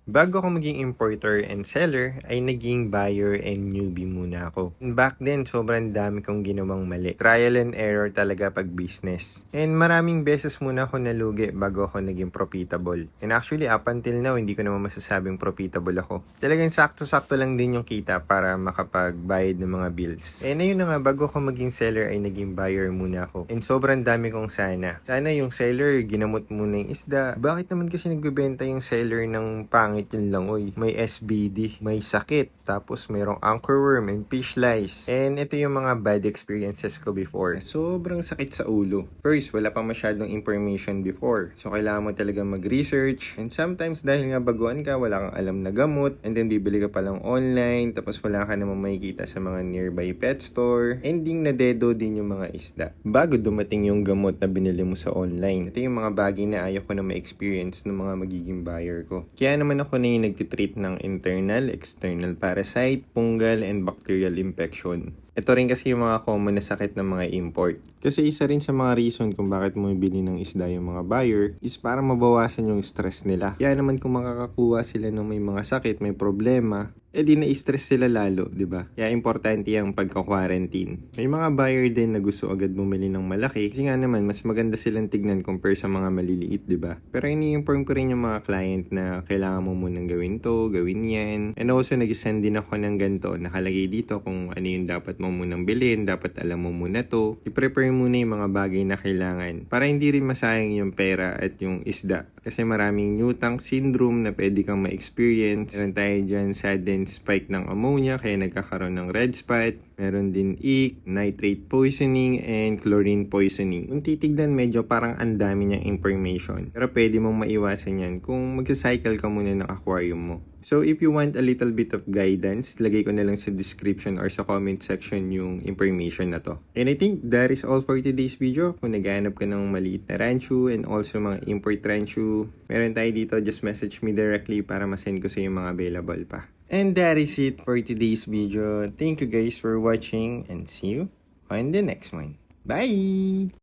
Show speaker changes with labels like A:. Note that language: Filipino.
A: Bago ako maging importer and seller, ay naging buyer and newbie muna ako. Back then, sobrang dami kong ginawang mali. Trial and error talaga pag business. And maraming beses muna ako nalugi bago ako naging profitable. And actually, up until now, hindi ko naman masasabing profitable ako. Talagang sakto-sakto lang din yung kita para makapagbayad ng mga bills. And ayun na nga, bago ako maging seller ay naging buyer muna ako. And sobrang dami kong sana. Sana yung seller, ginamot muna yung isda. Bakit naman kasi nagbebenta yung seller ng pangit yun lang, oy? May SBD, may sakit, tapos mayroong anchorworm and fish lice. And ito yung mga bad experiences ko before. Sobrang sakit sa ulo. First, wala pang masyadong information before. So, kailangan mo talaga mag-research. And sometimes, dahil nga baguhan ka, wala kang alam na gamot. And then, bibili ka pa lang online. Tapos, wala ka namang makikita sa mga nearby pet store. Ending na dedo din yung mga isda. Bago dumating yung gamot na binili mo sa online. Ito yung mga bagay na ayaw ko na ma-experience ng mga magiging buyer ko. Kaya naman ako na yung nagtitreat ng internal, external parasite, fungal, and bacterial infection. Ito rin kasi yung mga common na sakit ng mga import. Kasi isa rin sa mga reason kung bakit mo bili ng isda yung mga buyer is para mabawasan yung stress nila. Kaya naman kung makakakuha sila ng may mga sakit, may problema, di na-stress sila lalo, di ba? Kaya importante yung pagka-quarantine. May mga buyer din na gusto agad bumili ng malaki kasi nga naman mas maganda silang tignan compare sa mga maliliit, di ba? Pero ini-inform ko rin yung mga client na kailangan mo munang gawin to, gawin yan. And also nag-send din ako ng ganito, nakalagay dito kung ano yung dapat mo munang bilhin, dapat alam mo muna to. I-prepare muna yung mga bagay na kailangan para hindi rin masayang yung pera at yung isda. Kasi maraming new tank syndrome na pwede kang ma-experience. Meron tayo dyan sudden spike ng ammonia kaya nagkakaroon ng red spot. Meron din ick, nitrate poisoning, and chlorine poisoning. Kung titignan, medyo parang ang dami niyang information. Pero pwede mong maiwasan yan kung magsacycle ka muna ng aquarium mo. So if you want a little bit of guidance, lagay ko na lang sa description or sa comment section yung information na to. And I think that is all for today's video. Kung naghahanap ka ng maliit na rancho and also mga import rancho, meron tayo dito, just message me directly para masend ko sa yung mga available pa. And that is it for today's video. Thank you guys for watching and see you on the next one. Bye!